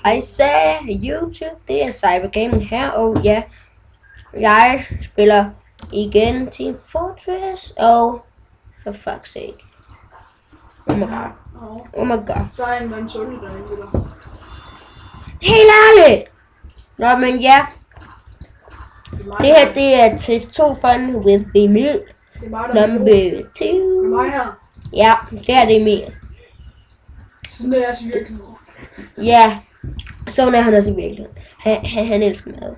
Hej så, YouTube, det er Cybergaming her, og ja, jeg spiller igen Team Fortress, og for fuck's sake. Oh my god. Oh my god. Der er en sundhed derinde, eller? Helt ærligt! Nå, men ja. Det her, det er TF2 Fun with Emil. Number 2. Det er mig her. Ja, det er det Emil. Sådan er jeg så virkelig. Ja, sådan er han også i virkeligheden. Han elsker mad.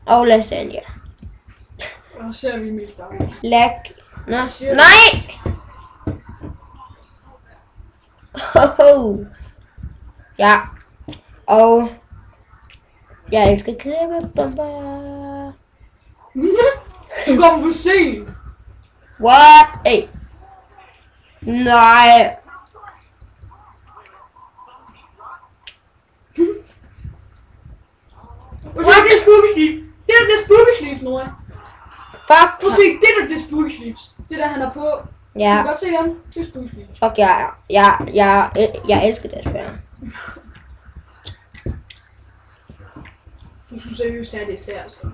Og lasagne. Og så ser vi Emil bare. Nå. Nej! Ja. Og jeg elsker klippebomber. Du kommer for sent. What? Hey. Nej. Prøv at se, det er Spooky Sleeves. Det er Spooky Sleeves, Nora. Fuck. Prøv at se, det er Spooky Sleeves. Det der, han har på. Ja. Du kan godt se dem. Det er Spooky Sleeves. Fuck, jeg elsker det, svært. Du skulle seriøst have det især, så.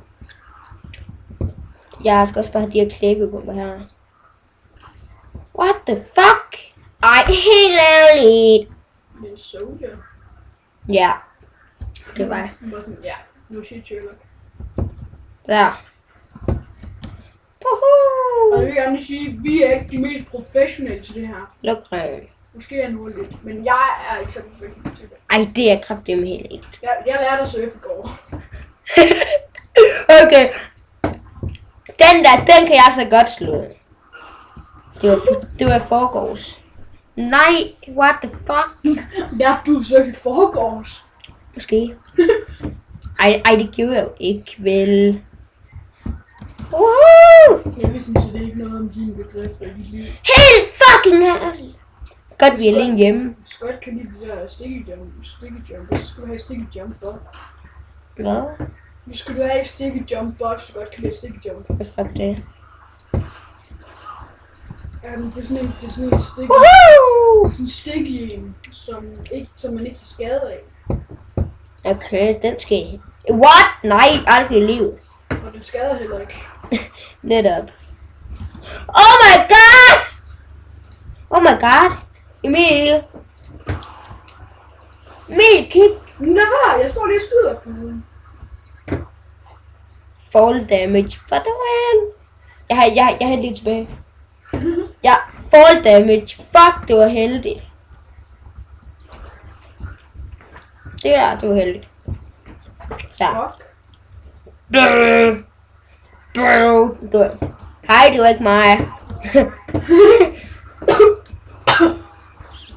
Jeg skal også bare have de her klippebomber her. What the fuck? Ej, helt ærligt. Det er Soldier. Ja. Det var det. Ja, nu siger Sherlock. Ja. Og jeg vil gerne sige, vi er ikke de mest professionelle til det her. Luk røven. Måske er nu lidt, men jeg er ikke så professionel til det. Ej, det er kraftedeme helt ikke. Jeg lærte at surfe i går. Okay. Den kan jeg så godt slå. Det var forgårs. Nej, what the fuck? Lærte du surfe i forgårs? Måske. Ej, det gjorde jeg jo ikke, vel. Woohoo! Jeg vidste sådan set ikke noget om dine bedrifter i dit liv. Helt fucking ærligt. Godt, vi er alene hjemme. Scott kan lide det der sticky jump. Så skal du have sticky jump bot. Hvad? Nu skal du have sticky jump bot, så du godt kan lide sticky jump. Hvad fuck det? Det er sådan en sticky. Woohoo! Det er sådan en sticky en, som man ikke tager skade af. Okay, den skal. What? Nej, aldrig i livet. Og den skader heller ikke. Netop. Oh my god! Oh my god! Emil! Kig! Men der var, jeg står lige og skyder efter nogen. Fall damage for the win! Jeg har lige tilbage. Ja, fall damage. Fuck, det var heldigt. Det var heldigt. Så. Fuck. Hej, det var ikke mig.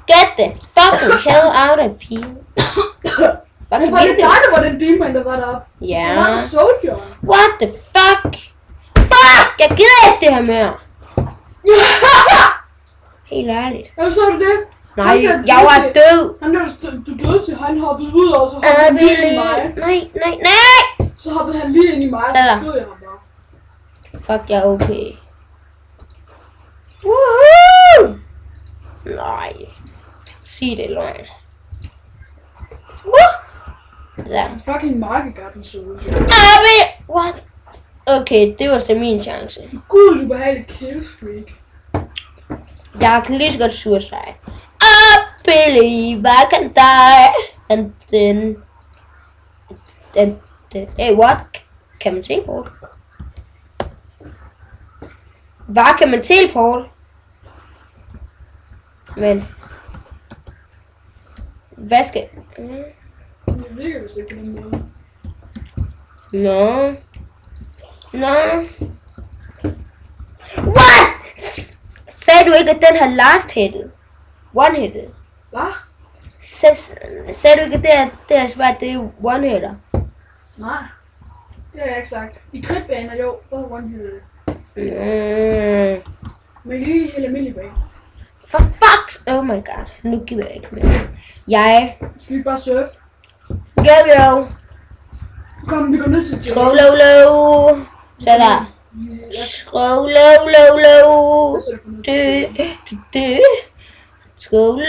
Get the fucking hell out of here. Var det dig, der var den demon, der var deroppe? Ja. Det var Soldier. What the fuck? Fuck! Jeg gider ikke det her mere. Helt ærligt. Ja, så er det det. Nej, jeg var død. Han der, du døde til, han hoppede ud, og så hoppede han lige ind i mig. Nej. Så hoppede han lige ind i mig, og så skød jeg ham bare. Fuck, jeg er okay. Woohoo! Nej. Sig det, løgn. Ja. Fucking markegarden Soldier. What? Okay, det var så min chance. Gud, du behageligt killstreak. Jeg kan lige så godt suicide. I believe I can die. And then... Hey, what? Kan man teleport? Hvad kan man teleport? Men... Hvad skal... Jeg ved ikke, hvis det er på den måde. No. What? Sagde du ikke, at den har last hittet? One hittet? Hvad? Sagde du ikke, at det er svært, det er one hitter? Nej. Det har jeg ikke sagt. I kridtbaner, jo, der er one hitter. Men lige i hele almindelige bane. For fuck's... Oh my god. Nu gider jeg ikke mere. Jeg... Skal vi bare surfe? Go. Kom, vi går ned til Skål, low. Så der. Skål, low. Skål,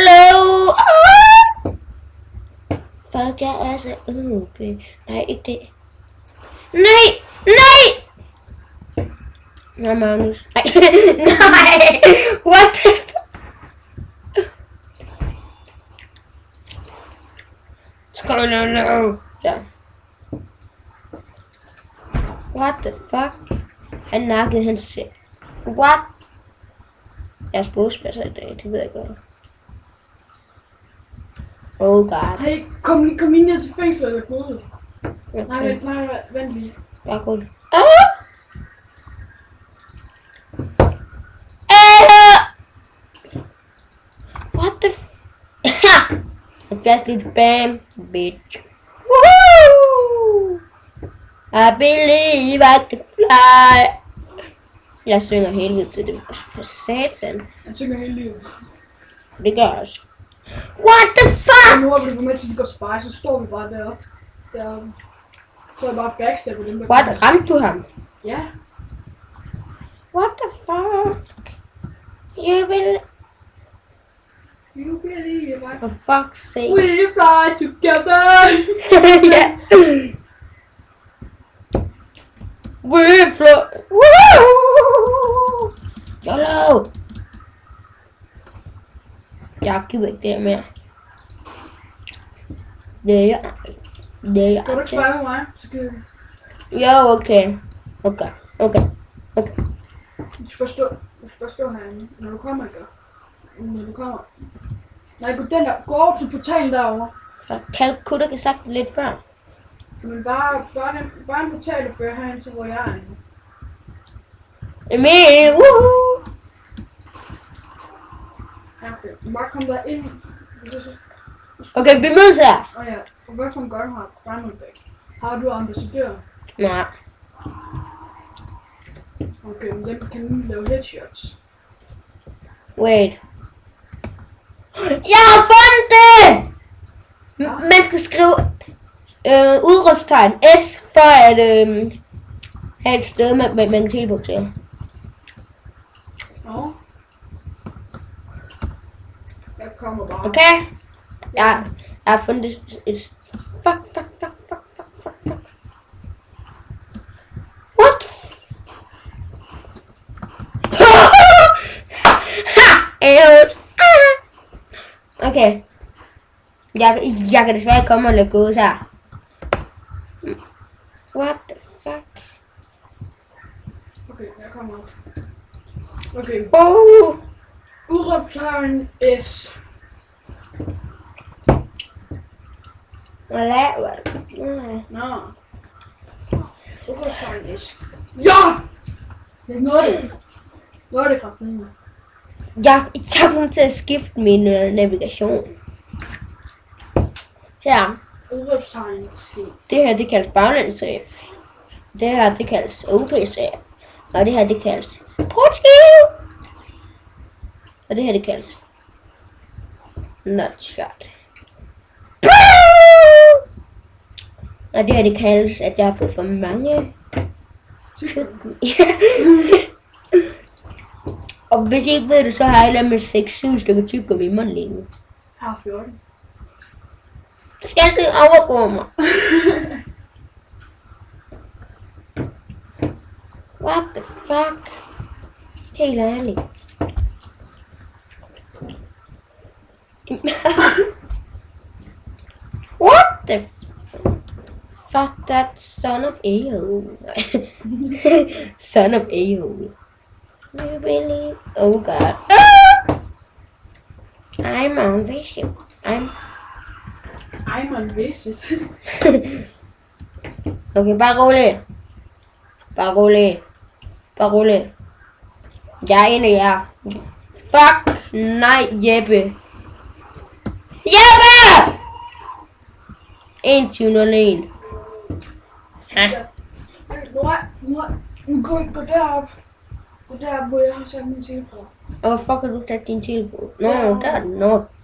low. at jeg er så okay. Nej, ikke det. Nej! Nej! Nå, Magnus. Nej. Nej! What the fuck? Ja. What the fuck? Han nakkede hans selv. What? Jeg er sportspasser i dag, det ved jeg godt. Oh god. Hey, kom lige ned til fængslet eller bøde. Okay. Nej, vent lige. Bare gå. What the f... Just lidt bam, bitch. Woohoo! I believe I can fly. Jeg synger helvede til det. For satan. Jeg synger hele livet. Det gør jeg også. What the fuck? Nu har vi det med til, at vi går spy, så står vi bare deroppe. Så er jeg bare backstab på dem, der What? Ramte du ham? Ja. What the fuck? You will... You believe I For fuck's sake. We fly together. Yeah. We fly. Woo! YOLO! Jeg gider ikke det her mere. Det er jeg. Kan du ikke spørge med mig? Så kan Jo, okay. Okay. du skal bare stå herinde, når du kommer, ikke? Når du kommer. Nej, gå over til portalen derovre. Kunne du ikke have sagt det lidt før? Men bare en portal, der fører herhen til, hvor jeg er nu. Emil, woohoo! Ja, okay. Du bare kom der ind. Okay, vi mødes her. Ja. Og hvad for en gun har Diamondback? Har du ambassadør? Nej. Okay, men den kan nu lave headshots. Wait. Jeg har fundet det! Man skal skrive udråbstegn S for at have et sted med en teleporter. Nå. Jeg kommer bare. Okay? Jeg har fundet et... Fuck. What? Okay. Jeg kan desværre ikke komme og lægge ud her. What the fuck? Okay, jeg kommer op. Okay. Udråbstegn S. Hvad laver du? Nå. Udråbstegn S. Ja! Jeg nåede det. Nåede det kraftigt. Jeg kommer til at skifte min navigation. Her. Udråbstegn C. Det her det kaldes baglandssafe. Det her det kaldes OP-safe. Og det her det kaldes portskive. Og det her det kaldes nutshot. Og det her det kaldes at jeg har fået for mange. Og hvis I ikke ved det, så har jeg lavet med 6-7 stykker tyggegummi i munden lige nu. Jeg har 14. Du skal altid overgå mig. What the fuck? Helt ærligt. What the fuck that son of a hole. Son of a hole. You really? Oh god. I'm on vision. I'm on visit. Okay, bare rolig. Jeg er en af jer. Fuck, nej, Jeppe. 2101. Nu gå derop. Gå derop, hvor jeg har sat min telefon. Og hvor fuck har du sat din telefon?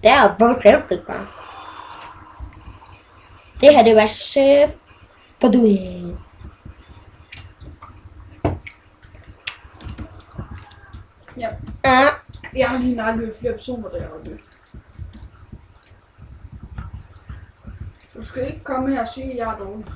Der er bare selvfrit bare. Det her, det var safe. For du er... Ja. Jeg har lige nakket flere personer deroppe. Så Du skal ikke komme her og sige, at jeg er dårlig.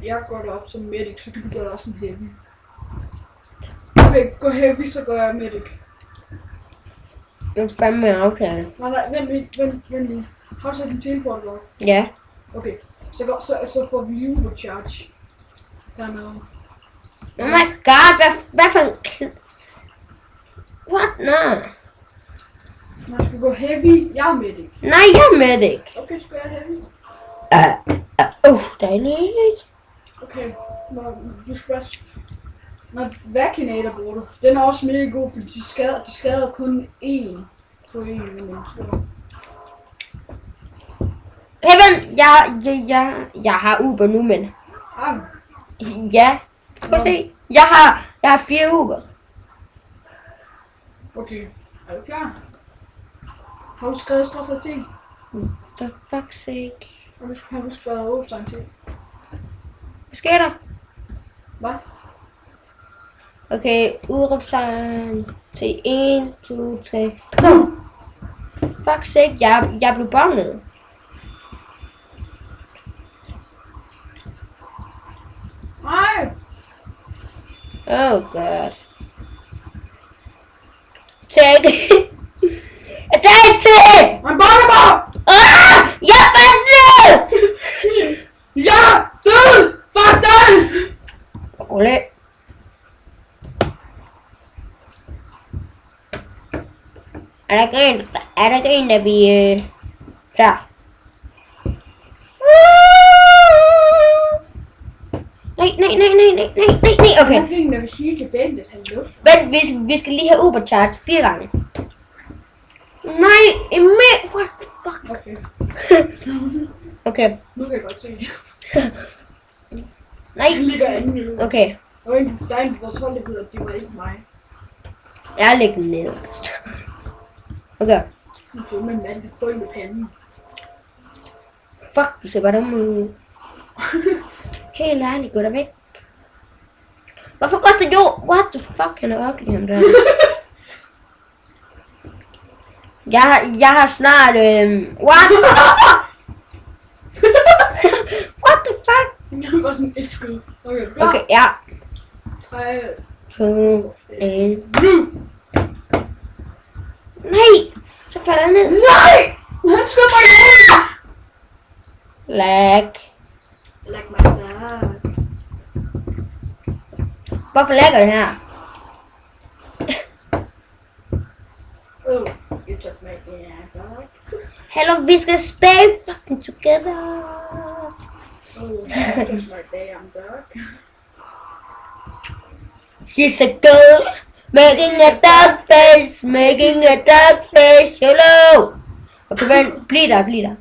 Jeg går derop som medic, så kan du gøre også som heavy. Okay, gå heavy, så går jeg medic. Jeg skal fandme med aftale. Nej, vent lige. Har du sat din teleport op? Ja. Okay, så får vi Ludo charge. Dernede. Oh my god, hvad for en... What? Nej. Man skal gå heavy, jeg er medic. Nej, jeg er medic. Okay, så går jeg heavy. Dejligt. Okay, du skal bare... Vakinator bruger du. Den er også mega god, fordi de skader kun én på én menneske. Hey, jeg har Uber nu, men... Ja. Prøv at se. Jeg har 4 Uber. Okay, er du klar? Har du skrevet strategi? For fuck's sake. Har du skrevet overtegn til? Hvad sker der? Hvad? Okay, udråbstegn til 1, 2, 3. Go! Fuck sake, jeg blev banget. Nej! Oh god. Take attack it! Man bakker mig! Jeg fandt det! Ja! Død! Fuck dig! Rolig. Er der ikke en, der vi klar? Nej, okay. Jeg fik en, der vil sige til bandet, hallo. Vent, vi skal lige have Ubercharge 4 gange. Nej, Emil, what the fuck? Okay, Okay, nu kan jeg godt se. nej, Jeg ligger anden nu. okay. Og der er en på vores hold, der hedder, det var ikke mig. Jeg ligger ned. Okay, Du får med mand, du får med panden. fuck, du ser bare dum ud. Helt ærligt, gå der væk. Hvorfor koster jo? What the fuck, han er ugly, ham der. Jeg har snart, what? What the fuck? Jeg var sådan et skud. Okay, klar. Okay, ja. 3, 2, 1. nu! Nej! Så falder han ned. Nej! Han skød mig i hovedet! Lag. Like my dad. Hvorfor lægger det her? Oh, you just made me dog. Hello, vi skal stay fucking together. Oh, you just my damn dog. She's a girl making a dog face, making a dog face. Hello. Okay, vent. Bliv der.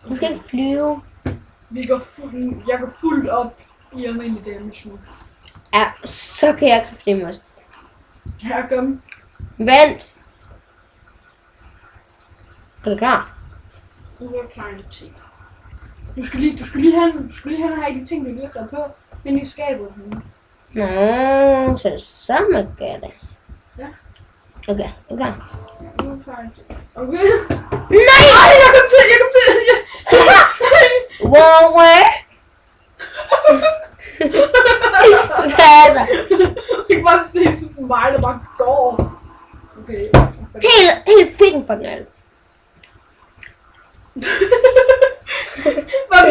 Du skal ikke flyve. Jeg går fuldt op i almindelig damage nu. Ja, så kan jeg kraftigt også. Her kom. Vent. Er du klar? Nu er jeg klar til. Du skal lige have de ting, du lige har taget på. Men i skabet. Nå, så er det samme gør det. Ja. Okay, er du klar? Nu er jeg klar til. Okay. Nej! Ej, jeg kom til! Wow, hvad er der? Jeg kan bare se sådan mig, der bare går. Okay. Helt fint for alt.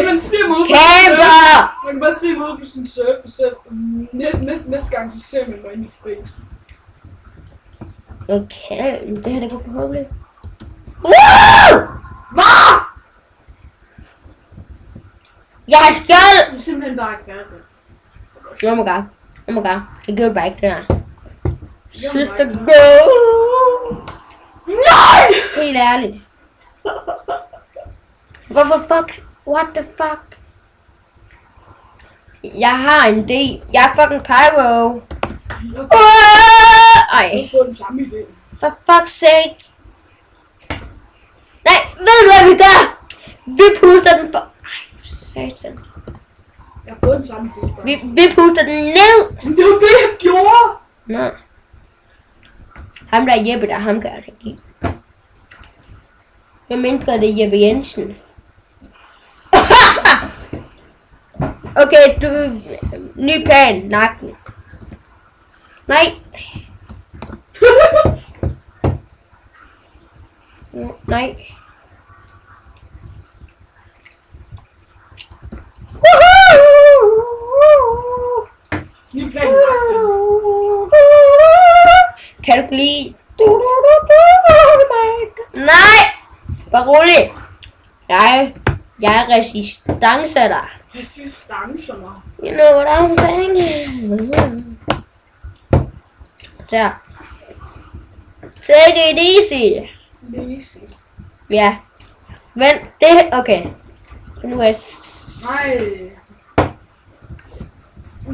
Man ser mig ud på Camper! man kan bare se mig ud på sin surf, og så næste gang så ser man mig i mit face. Okay, det her det går forhåbentlig. Woo! Hvad? Jeg har skjold! Du er simpelthen bare ikke færdig. Oh my god. Jeg gør bare ikke det her. Sister my go! Nej! Helt ærligt. Hvorfor fuck? What the fuck? Jeg har en D. Jeg er fucking pyro. Ej. Jeg får den samme idé. For fuck's sake. Nej, ved du hvad vi gør? Vi puster den for... Ej, Satan. Jeg har fået den samme fodbold. Vi puster den ned. Det var det, jeg gjorde! Nå. Ham der Jeppe, der ham kan jeg altså give. Hvad mindre det er Jeppe Jensen. Okay, du... Ny plan, nakken. Nej. Nej. Ny plan, kan du lide? Nej! Bare rolig. Jeg er resistance der. Resistancerne. You know what I'm saying? Der. Take it easy. Lazy. Ja. Vent, det... Okay. Nu er... Nej.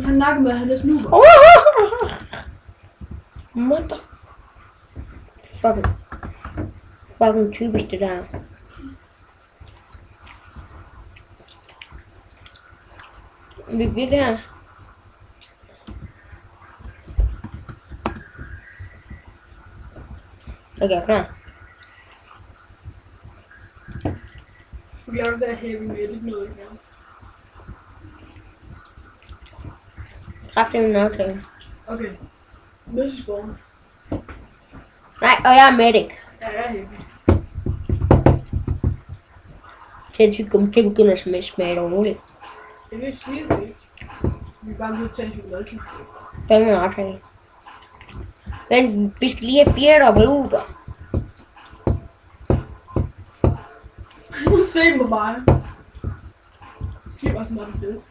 Han nakker med, han er snuber. Mother... Fucking typisk det der. Vi der. Okay, klar. Vi laver det der heavy metal noget igen. Kraftig en aftale. Okay. Mødes i sporten. Nej, og jeg er medic. Ja, jeg er heavy. Til at tykke om det begynder som et smag overhovedet. Jeg vil sige det ikke. Vi er bare nødt til at tage en chokoladekage. Det er en aftale. Men vi skal lige have 4 dobbeltuber. Se på mig. Det var sådan meget fedt.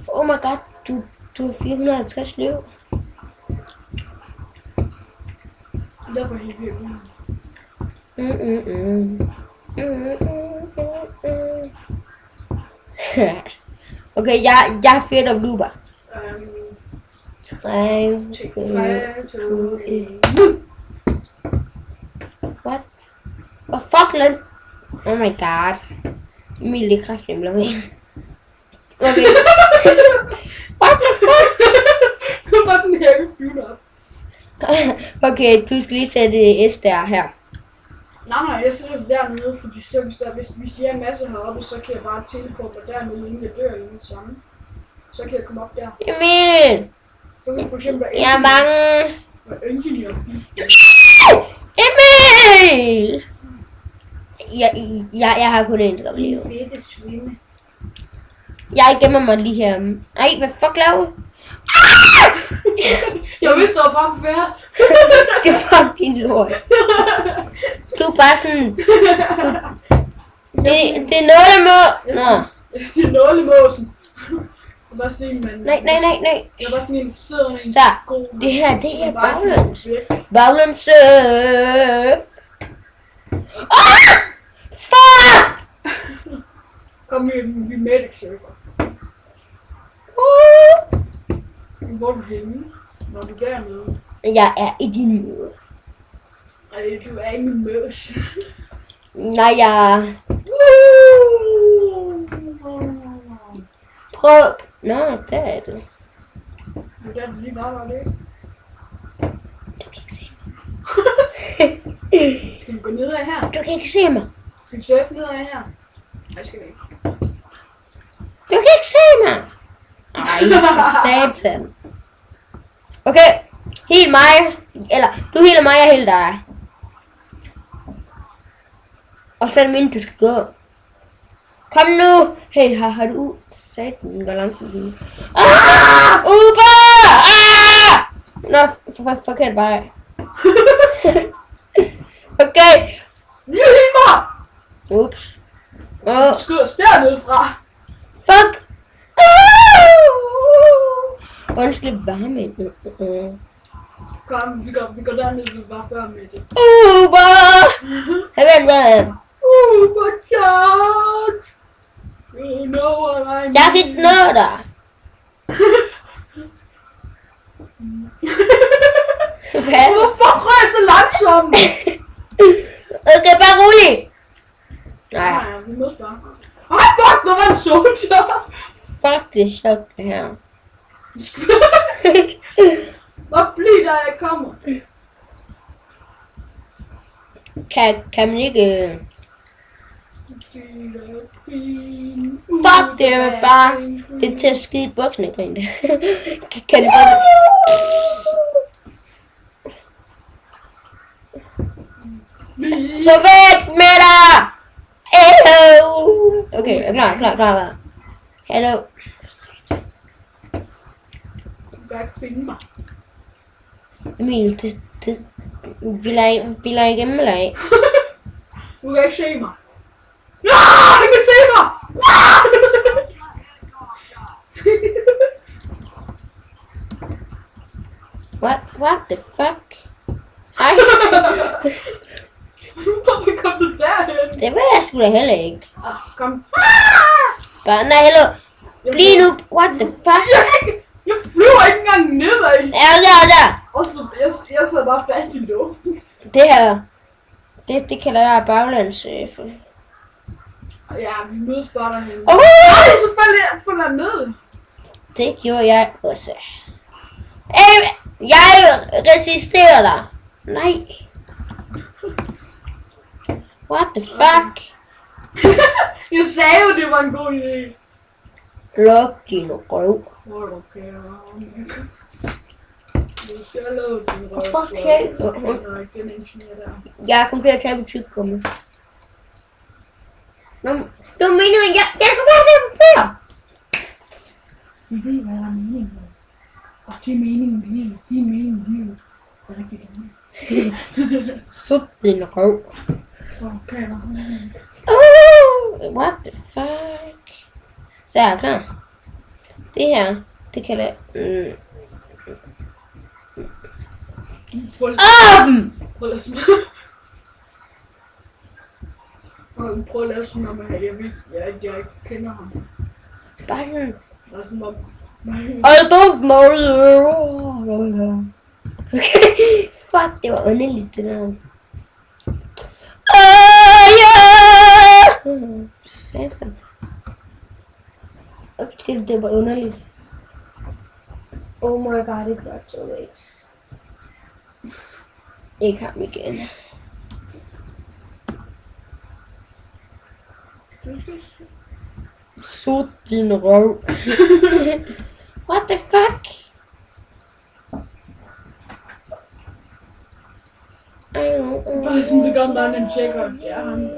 Oh my god, du er 450 liv. Derfor er jeg heavy. Okay, jeg har 4 dobbeltuber. 3, 2, 1. What? What fuck, land? Oh my god. Emil, det er kraftigt, jeg bliver Okay. What the fuck? Det var bare sådan en heavy flyve op. Okay, du skal lige sætte S der her. Nej, jeg sætter det dernede, fordi så, hvis de er en masse heroppe, så kan jeg bare teleporte mig dernede, inden jeg dør inden det samme. Så kan jeg komme op der. Emil! Så kan jeg for eksempel være Jeg er bange. engineer. Emil! Jeg har kun en dobbeltliv. Fede svinde. Jeg gemmer mig lige her. Ej, hvad fuck laver du? Jeg vidste, der var frem færre. Det var din lort. Du er bare sådan... Det er nålemål. Nå. Det er nålemåsen. Det er bare sådan en, man... Nej. Jeg er bare sådan en, der sidder i en Der. sko. Det her, det er bare baglæns. væk. Baglæns surf. Fuck! Kom, vi medic surfer. Hvor er du henne? Når du er dernede? Jeg er i din liv. Ej, du er i min møs. Nej, jeg... Prøv... Nå, der er det. Det er der, du lige var det ikke? Du kan ikke se mig. Skal vi gå nedad her? Du kan ikke se mig. Skal vi surfe nedad her? Nej, skal vi ikke. Du kan ikke se mig. Ej, for satan. Okay, hil mig. Eller, du healer mig, jeg healer dig. Og så er det min, du skal gå. Kom nu. Hey, har du... Satan, den går langsomt. Uber! Nå, forkert vej. Okay. Hjælp mig! Ups. Du skyder os dernede fra. Fuck. Undskyld varme. Kom, vi går dernede, vi var før med det. Uber! Vent. Uber chat! You know what I mean. Jeg fik noget der. Hvad? Hvorfor rører jeg så langsomt? Okay, bare rolig. Nej. Nej, vi mødes bare. Ej, Fuck, der var en soldier! Fuck, det er sjovt det her. Hvor bliv der, jeg kommer? Kan man ikke... Fuck, det er bare... Det er til at skide i bukserne, grinte. Kan det bare... Gå væk med dig! Hello! Okay, jeg er klar. Hallo. Du kan ikke finde mig. Emil, det... Vi leger igennem eller af? Du kan ikke se mig. Ja, du kan se mig! What the fuck? Ej, Hvorfor kom du derhen? det ved jeg sgu da heller ikke. Kom. Bare, nej, hello. Bliv nu. What the fuck? Jeg flyver ikke engang nedad. Der. Og så, jeg sidder bare fast i luften. Det her. Det kalder jeg baglands. Ja, vi mødes bare derhen. Oh! Nej, så falder jeg ned. Det gjorde jeg også. Jeg resisterer dig. Nej. What the fuck? Jeg sagde jo, det var en god idé. Luk din røv. Hold op, kære. Du skal lave din røv. Okay. Nej, den ingeniør der. Jeg kommer til at tage på tyggegummi. Du mener, jeg kommer til at tage på flere. Vi ved, hvad der er meningen med. Og det er meningen med livet. Det er meningen med livet. Det er rigtig dumt. Sut din røv. Okay, What the fuck? Så er jeg klar. Det her, det kalder jeg... Prøv at lade som om, jeg ikke kender ham. Bare sådan... Bare som om... I don't know you. Okay. Fuck, det var underligt det der. Yeah! Satan. Okay, det var underligt. Oh my god, it got so late. Ikke ham igen. Sut din røv. What the fuck? Bare sådan, så godt bare en tjekker. Det er ham.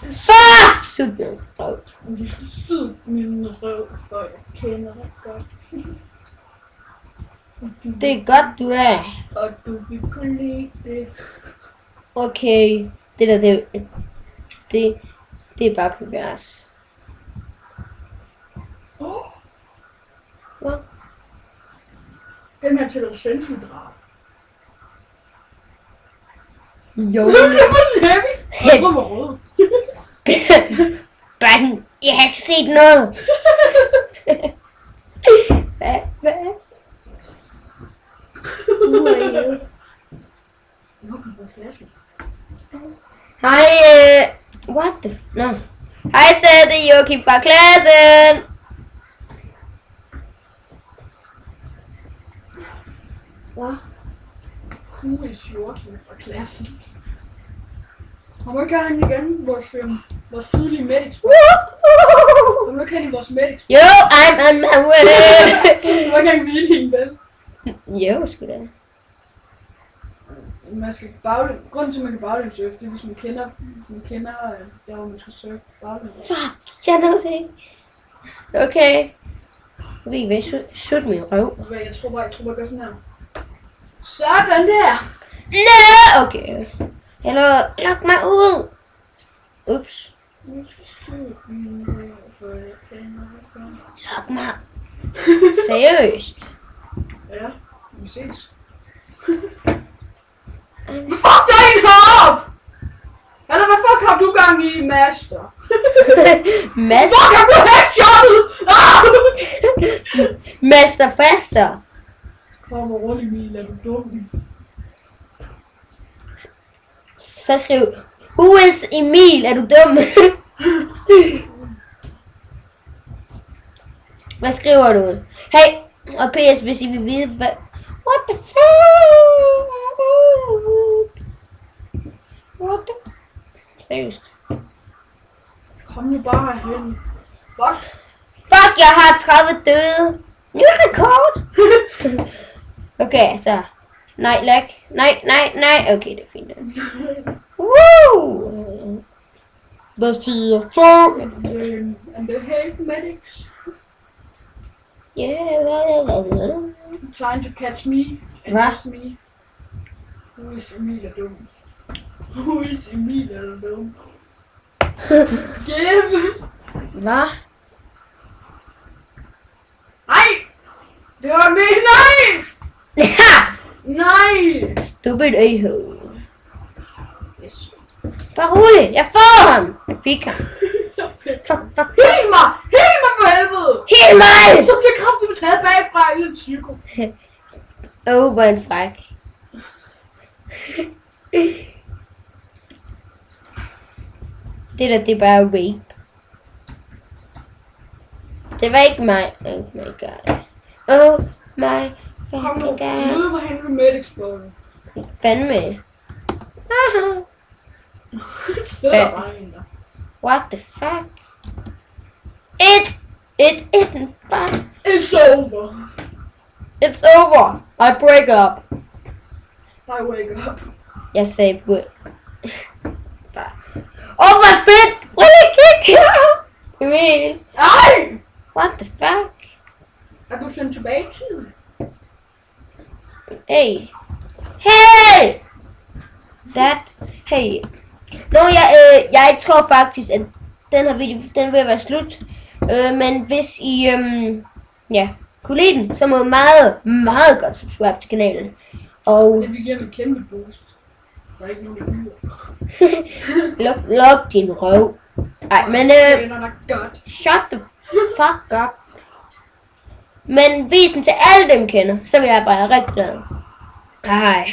Fuck! Sut min røv. Du skal suge min røv, for jeg kender dig godt. Det er godt, du er. Og du vil kunne lide det. Okay. Det der, det er bare pervers. Hvad? Den her tæller selvdrab. Jo. Det var den heavy. Jeg var rød. Batten, jeg har ikke set noget. Hvad? Hej, what the no. Hej, så er det Joachim fra klassen. Hvad? Who is Joachim fra klassen? Har du ikke han igen, vores tydelige medics? Har du ikke han i vores medics? Jo, I'm on my way. Du var ikke engang meningen, vel? Jo, sgu da. Man skal grunden til, at man kan baglænssurfe, det er, hvis man kender der, hvor man skal surfe baglæns. Fuck, jeg ved det ikke. Okay. Ved I hvad, sut min røv. Jeg tror bare, jeg gør sådan her. Sådan der! No! Okay. Hallo, luk mig ud. Ups. Nu skal suge min røv, for jeg kender dig godt. Luk mig. Seriøst. Ja, vi ses. Fuck dig en hop! Eller hvad fuck har du gang i, master? Master? Fuck, har du headshottet? Master faster. Kom og rolig, Emil, er du dum? Så skriv Who is Emil? Er du dum? Hvad skriver du? Hey, og PS, hvis I vil vide, hvad... What the fuck? What the... Seriøst. Kom nu bare hen. What? Fuck, jeg har 30 døde. Ny rekord. Okay, så. Nej, lag. Nej. Okay, det er fint. Woo! Der siger så. And the hate medics. Yeah. Trying to catch me and Hva? ask me. Who is Emil dum? Who is Emil dum? Give! Hvad? Nej! Det var mig! Nej! Nej! Stupid a-hole. Yes. Bare rolig, jeg får ham. Jeg fik ham. Fuck. Hil mig! Hil mig for helvede! Helt mig! Så bliver kraftigt taget bagfra i en psyko. Åh, hvor en fræk. Det der, det er bare rape. Det var ikke mig. Oh my god. Oh my Kom nu, god. mød mig hen ved medics-båden. Fandme. Aha. Sidder bare en der. What the fuck? It isn't fun. It's over. It's over. I break up. I wake up. Jeg sagde break. Oh, hvor fedt! Really kick Emil. Ej! What the fuck? Er du sendt tilbage i tiden? Hey! Hey! Nå, jeg tror faktisk, at den her video, den vil være slut. Men hvis I, kunne lide den, så må I meget godt subscribe til kanalen. Og Det vil give mig en kæmpe boost. Der er ikke nogen, der gider. luk din røv. Ej, men Venner, der godt. shut the fuck up. Men vis den til alle dem kender, så vil jeg bare rigtig glad. Ej.